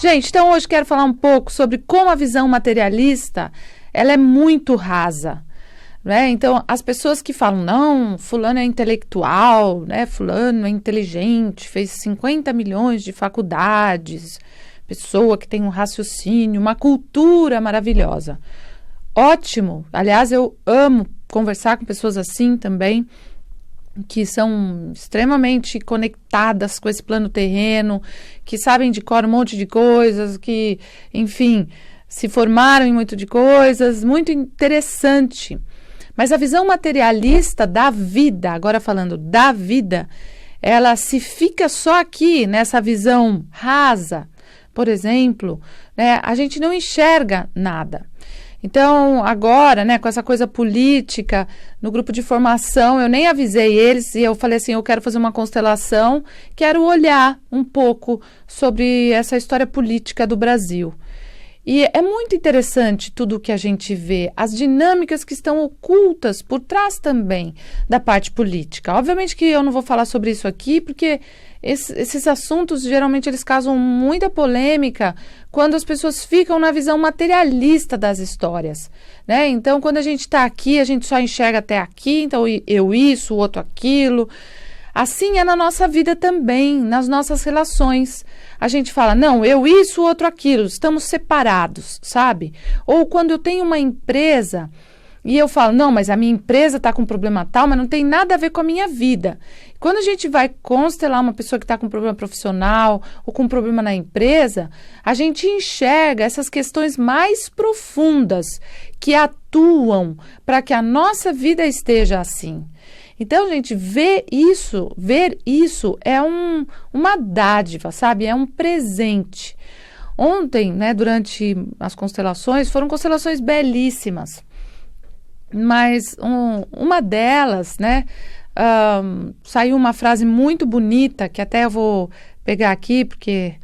Gente, então hoje quero falar um pouco sobre como a visão materialista, ela é muito rasa. Né? Então, as pessoas que falam, não, fulano é intelectual, né? Fulano é inteligente, fez 50 milhões de faculdades, pessoa que tem um raciocínio, uma cultura maravilhosa. Ótimo, aliás, eu amo conversar com pessoas assim também, que são extremamente conectadas com esse plano terreno, que sabem de cor um monte de coisas, que, enfim, se formaram em muito de coisas, muito interessante. Mas a visão materialista da vida, agora falando da vida, ela se fica só aqui, nessa visão rasa. Por exemplo, né, a gente não enxerga nada. Então, agora, né, com essa coisa política, no grupo de formação, eu nem avisei eles e eu falei assim, eu quero fazer uma constelação, quero olhar um pouco sobre essa história política do Brasil. E é muito interessante tudo o que a gente vê, as dinâmicas que estão ocultas por trás também da parte política. Obviamente que eu não vou falar sobre isso aqui, porque esses assuntos, geralmente, eles causam muita polêmica quando as pessoas ficam na visão materialista das histórias, né? Então, quando a gente está aqui, a gente só enxerga até aqui, então eu isso, o outro aquilo. Assim é na nossa vida também, nas nossas relações. A gente fala, não, eu isso, o outro aquilo, estamos separados, sabe? Ou quando eu tenho uma empresa e eu falo, não, mas a minha empresa está com problema tal, mas não tem nada a ver com a minha vida. Quando a gente vai constelar uma pessoa que está com problema profissional ou com problema na empresa, a gente enxerga essas questões mais profundas que atuam para que a nossa vida esteja assim. Então, gente, ver isso é uma dádiva, sabe? É um presente. Ontem, né, durante as constelações, foram constelações belíssimas. Mas uma delas, né, saiu uma frase muito bonita, que até eu vou pegar aqui, porque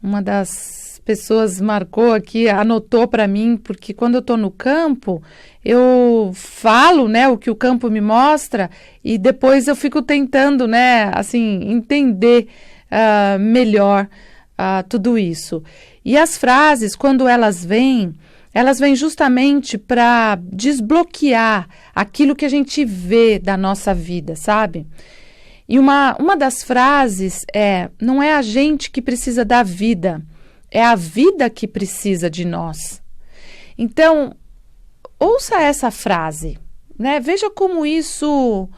uma das pessoas marcou aqui, anotou para mim, porque quando eu estou no campo, eu falo, né, o que o campo me mostra e depois eu fico tentando, né, assim, entender melhor tudo isso. E as frases, quando elas vêm justamente para desbloquear aquilo que a gente vê da nossa vida, sabe? E uma das frases não é a gente que precisa da vida, é a vida que precisa de nós. Então, ouça essa frase, né? Veja como isso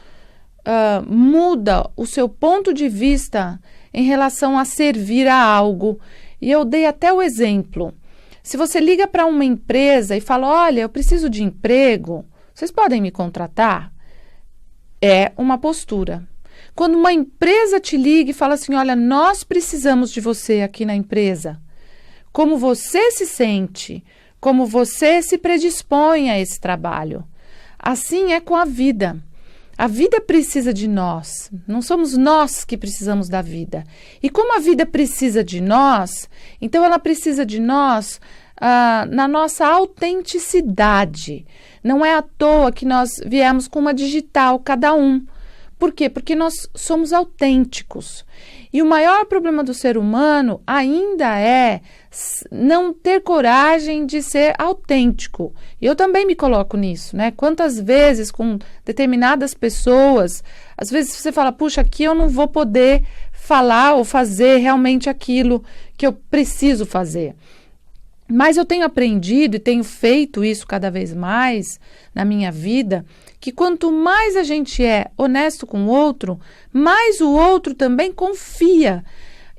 muda o seu ponto de vista em relação a servir a algo. E eu dei até o exemplo. Se você liga para uma empresa e fala, olha, eu preciso de emprego, vocês podem me contratar? É uma postura. Quando uma empresa te liga e fala assim, olha, nós precisamos de você aqui na empresa, como você se sente, como você se predispõe a esse trabalho. Assim é com a vida. A vida precisa de nós, não somos nós que precisamos da vida. E como a vida precisa de nós, então ela precisa de nós na nossa autenticidade. Não é à toa que nós viemos com uma digital, cada um. Por quê? Porque nós somos autênticos. E o maior problema do ser humano ainda é não ter coragem de ser autêntico. E eu também me coloco nisso, né? Quantas vezes com determinadas pessoas, às vezes você fala, puxa, aqui eu não vou poder falar ou fazer realmente aquilo que eu preciso fazer. Mas eu tenho aprendido e tenho feito isso cada vez mais na minha vida, que quanto mais a gente é honesto com o outro, mais o outro também confia.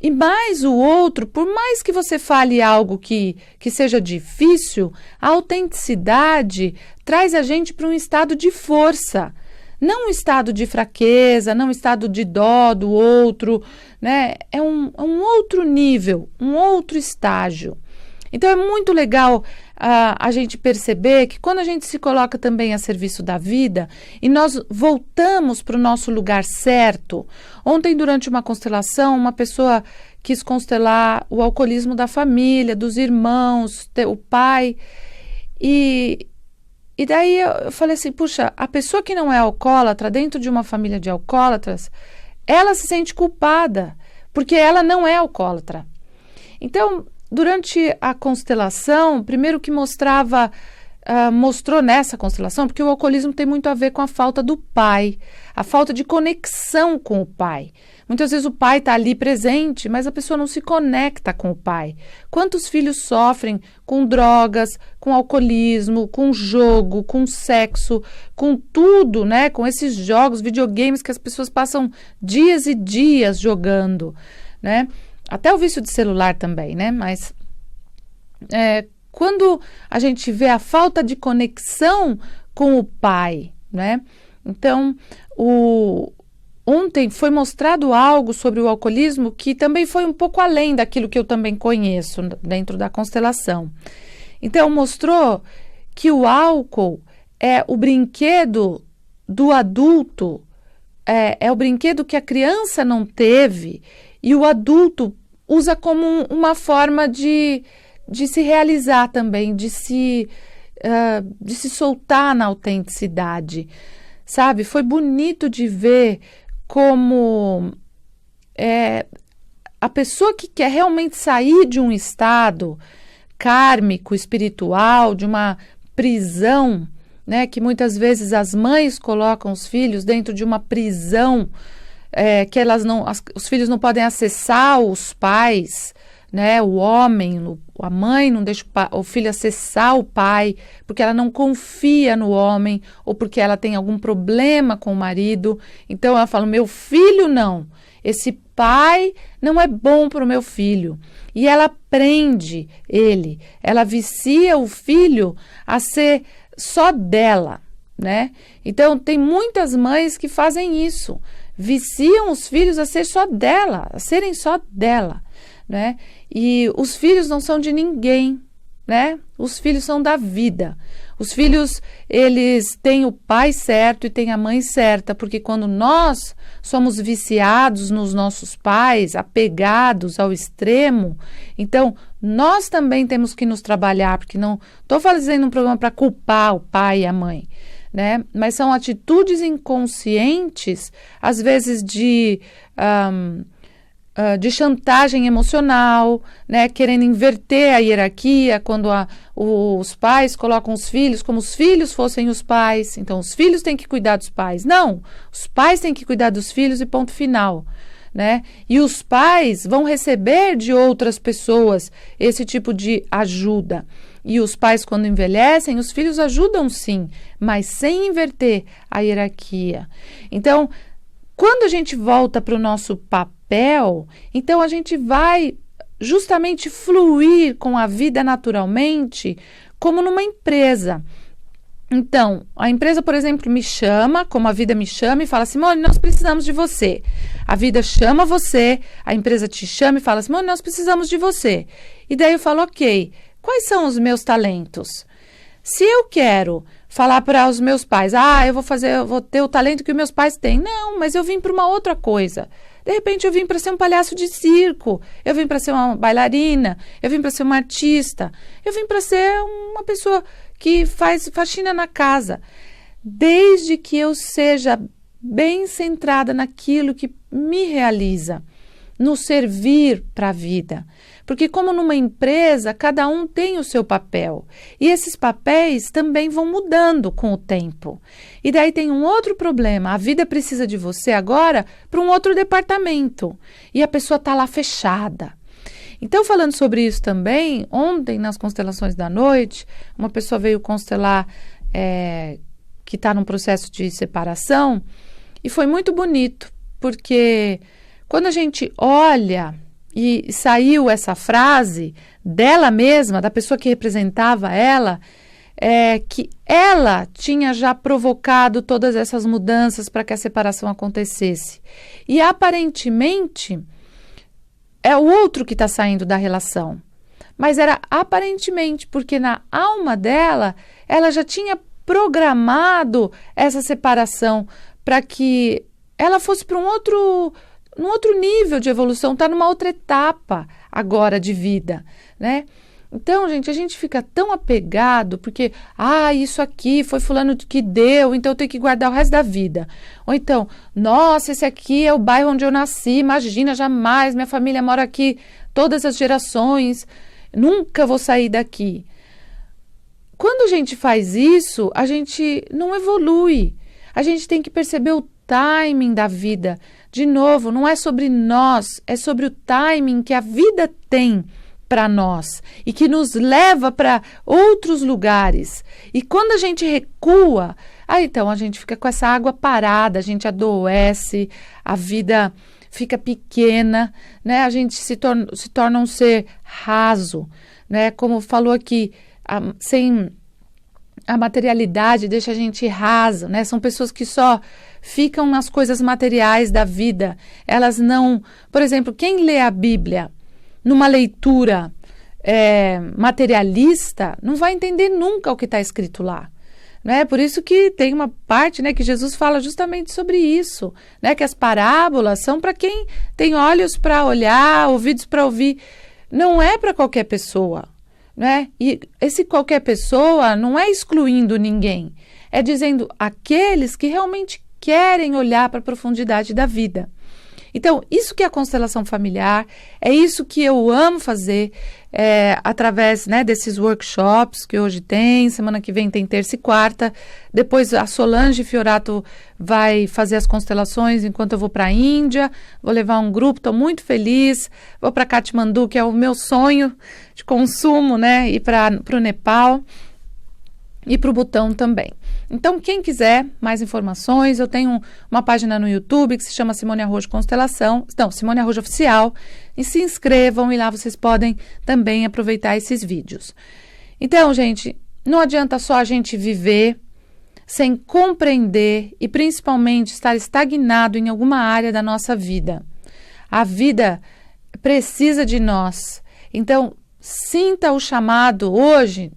E mais o outro, por mais que você fale algo que seja difícil, a autenticidade traz a gente para um estado de força. Não um estado de fraqueza, não um estado de dó do outro, né? É um outro nível, um outro estágio. Então, é muito legal a gente perceber que quando a gente se coloca também a serviço da vida e nós voltamos para o nosso lugar certo. Ontem, durante uma constelação, uma pessoa quis constelar o alcoolismo da família, dos irmãos, o pai. E daí eu falei assim, puxa, a pessoa que não é alcoólatra, dentro de uma família de alcoólatras, ela se sente culpada, porque ela não é alcoólatra. Então, durante a constelação, primeiro que mostrou nessa constelação, porque o alcoolismo tem muito a ver com a falta do pai, a falta de conexão com o pai. Muitas vezes o pai está ali presente, mas a pessoa não se conecta com o pai. Quantos filhos sofrem com drogas, com alcoolismo, com jogo, com sexo, com tudo, né? Com esses jogos, videogames que as pessoas passam dias e dias jogando, né? Até o vício de celular também, né? Mas quando a gente vê a falta de conexão com o pai, né? Então, ontem foi mostrado algo sobre o alcoolismo que também foi um pouco além daquilo que eu também conheço dentro da constelação. Então, mostrou que o álcool é o brinquedo do adulto, é o brinquedo que a criança não teve e o adulto usa como uma forma de se realizar também, de se soltar na autenticidade, sabe? Foi bonito de ver como a pessoa que quer realmente sair de um estado kármico, espiritual, de uma prisão, né? Que muitas vezes as mães colocam os filhos dentro de uma prisão, que os filhos não podem acessar os pais, né? O homem, a mãe não deixa o filho acessar o pai, porque ela não confia no homem, ou porque ela tem algum problema com o marido. Então ela fala, meu filho não, esse pai não é bom para o meu filho. E ela prende ele, ela vicia o filho a ser só dela, né? Então tem muitas mães que fazem isso, viciam os filhos a ser só dela, a serem só dela, né? E os filhos não são de ninguém, né? Os filhos são da vida. Os filhos, eles têm o pai certo e têm a mãe certa, porque quando nós somos viciados nos nossos pais, apegados ao extremo, então nós também temos que nos trabalhar, porque não estou fazendo um programa para culpar o pai e a mãe, né? Mas são atitudes inconscientes, às vezes de chantagem emocional, né? Querendo inverter a hierarquia, quando os pais colocam os filhos como os filhos fossem os pais, então os filhos têm que cuidar dos pais. Não, os pais têm que cuidar dos filhos e ponto final, né? E os pais vão receber de outras pessoas esse tipo de ajuda. E os pais, quando envelhecem, os filhos ajudam sim, mas sem inverter a hierarquia. Então, quando a gente volta para o nosso papel, então a gente vai justamente fluir com a vida naturalmente, como numa empresa. Então, a empresa, por exemplo, me chama, como a vida me chama, e fala, Simone, nós precisamos de você. A vida chama você, a empresa te chama e fala, Simone, nós precisamos de você. E daí eu falo, ok, quais são os meus talentos? Se eu quero falar para os meus pais, eu vou ter o talento que meus pais têm. Não, mas eu vim para uma outra coisa. De repente eu vim para ser um palhaço de circo, eu vim para ser uma bailarina, eu vim para ser uma artista, eu vim para ser uma pessoa que faz faxina na casa. Desde que eu seja bem centrada naquilo que me realiza, no servir para a vida. Porque como numa empresa, cada um tem o seu papel. E esses papéis também vão mudando com o tempo. E daí tem um outro problema. A vida precisa de você agora para um outro departamento. E a pessoa está lá fechada. Então, falando sobre isso também, ontem nas constelações da noite, uma pessoa veio constelar que está num processo de separação. E foi muito bonito, porque quando a gente olha, e saiu essa frase dela mesma, da pessoa que representava ela, que ela tinha já provocado todas essas mudanças para que a separação acontecesse. E aparentemente é o outro que está saindo da relação. Mas era aparentemente, porque na alma dela, ela já tinha programado essa separação para que ela fosse para num outro nível de evolução, está numa outra etapa agora de vida, né? Então, gente, a gente fica tão apegado porque, isso aqui foi fulano que deu, então eu tenho que guardar o resto da vida. Ou então, nossa, esse aqui é o bairro onde eu nasci, imagina, jamais, minha família mora aqui todas as gerações. nunca vou sair daqui. Quando a gente faz isso, a gente não evolui. A gente tem que perceber o timing da vida. De novo, não é sobre nós, é sobre o timing que a vida tem para nós e que nos leva para outros lugares. E quando a gente recua, então a gente fica com essa água parada, a gente adoece, a vida fica pequena, né? A gente se torna um ser raso, né? Como falou aqui, sem a materialidade deixa a gente raso, né? São pessoas que só ficam nas coisas materiais da vida. Elas não... Por exemplo, quem lê a Bíblia numa leitura materialista não vai entender nunca o que está escrito lá. Né? Por isso que tem uma parte, né, que Jesus fala justamente sobre isso, né? Que as parábolas são para quem tem olhos para olhar, ouvidos para ouvir. Não é para qualquer pessoa. Né? E esse qualquer pessoa não é excluindo ninguém, é dizendo aqueles que realmente querem olhar para a profundidade da vida. Então, isso que é a constelação familiar, é isso que eu amo fazer através, né, desses workshops que hoje tem, semana que vem tem terça e quarta, depois a Solange Fiorato vai fazer as constelações enquanto eu vou para a Índia, vou levar um grupo, estou muito feliz, vou para Katmandu, que é o meu sonho de consumo, né, e para o Nepal e para o Butão também. Então, quem quiser mais informações, eu tenho uma página no YouTube que se chama Simone Arrojo Constelação, não, Simone Arrojo Oficial, e se inscrevam e lá vocês podem também aproveitar esses vídeos. Então, gente, não adianta só a gente viver sem compreender e principalmente estar estagnado em alguma área da nossa vida. A vida precisa de nós. Então, sinta o chamado hoje,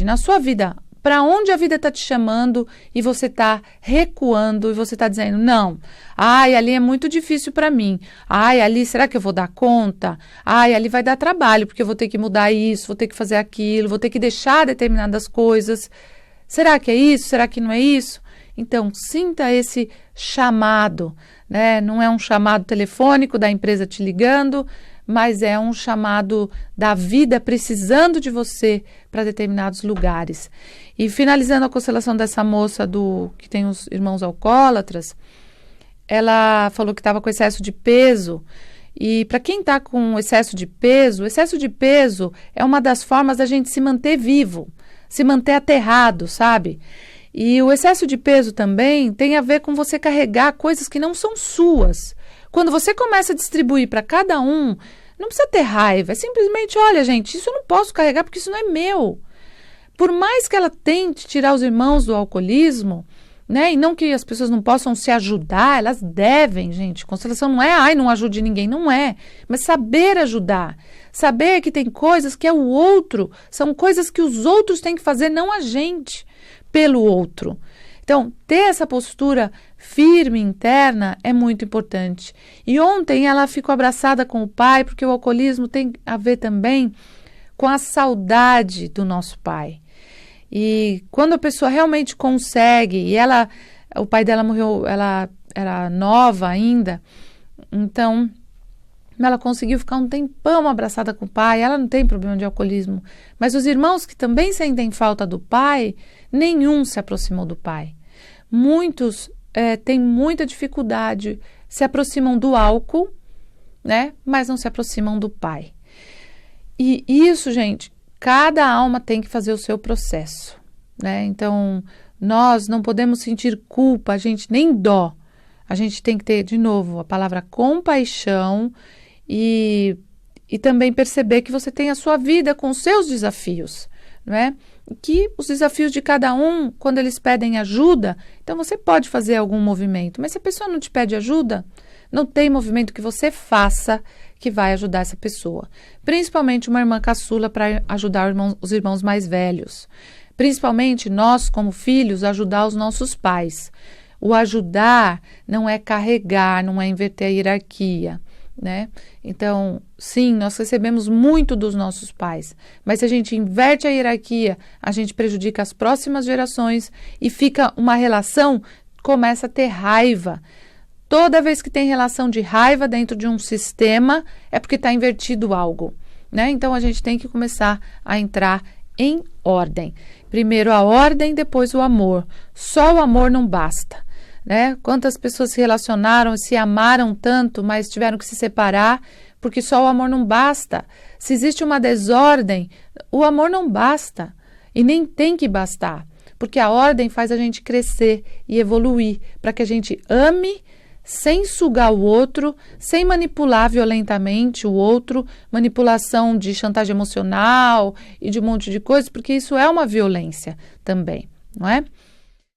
na sua vida, para onde a vida está te chamando e você está recuando e você está dizendo, não, ali é muito difícil para mim, ali será que eu vou dar conta? Ali vai dar trabalho porque eu vou ter que mudar isso, vou ter que fazer aquilo, vou ter que deixar determinadas coisas. Será que é isso? Será que não é isso? Então, sinta esse chamado, né? Não é um chamado telefônico da empresa te ligando, mas é um chamado da vida precisando de você para determinados lugares. E finalizando a constelação dessa moça que tem os irmãos alcoólatras, ela falou que estava com excesso de peso. E para quem está com excesso de peso é uma das formas da gente se manter vivo, se manter aterrado, sabe? E o excesso de peso também tem a ver com você carregar coisas que não são suas. Quando você começa a distribuir para cada um, não precisa ter raiva, é simplesmente, olha gente, isso eu não posso carregar porque isso não é meu. Por mais que ela tente tirar os irmãos do alcoolismo, né, e não que as pessoas não possam se ajudar, elas devem, gente. Constelação não é, não ajude ninguém, não é. Mas saber ajudar, saber que tem coisas que é o outro, são coisas que os outros têm que fazer, não a gente, pelo outro. Então, ter essa postura firme, interna, é muito importante. E ontem ela ficou abraçada com o pai, porque o alcoolismo tem a ver também com a saudade do nosso pai. E quando a pessoa realmente consegue, e o pai dela morreu, ela era nova ainda, então ela conseguiu ficar um tempão abraçada com o pai, ela não tem problema de alcoolismo, mas os irmãos que também sentem falta do pai, nenhum se aproximou do pai. Muitos têm muita dificuldade, se aproximam do álcool, né, mas não se aproximam do pai. E isso, gente, cada alma tem que fazer o seu processo, né? Então, nós não podemos sentir culpa, a gente nem dó. A gente tem que ter, de novo, a palavra compaixão e também perceber que você tem a sua vida com os seus desafios, não é? Que os desafios de cada um, quando eles pedem ajuda, então você pode fazer algum movimento, mas se a pessoa não te pede ajuda, não tem movimento que você faça que vai ajudar essa pessoa. Principalmente uma irmã caçula para ajudar os irmãos mais velhos. Principalmente nós, como filhos, ajudar os nossos pais. O ajudar não é carregar, não é inverter a hierarquia, né? Então, sim, nós recebemos muito dos nossos pais, mas se a gente inverte a hierarquia, a gente prejudica as próximas gerações e fica uma relação, começa a ter raiva. Toda vez que tem relação de raiva dentro de um sistema, é porque está invertido algo. né? Então a gente tem que começar a entrar em ordem. Primeiro a ordem, depois o amor. Só o amor não basta, né? Quantas pessoas se relacionaram, se amaram tanto, mas tiveram que se separar, porque só o amor não basta. Se existe uma desordem, o amor não basta e nem tem que bastar, porque a ordem faz a gente crescer e evoluir, para que a gente ame sem sugar o outro, sem manipular violentamente o outro, manipulação de chantagem emocional e de um monte de coisas, porque isso é uma violência também, não é?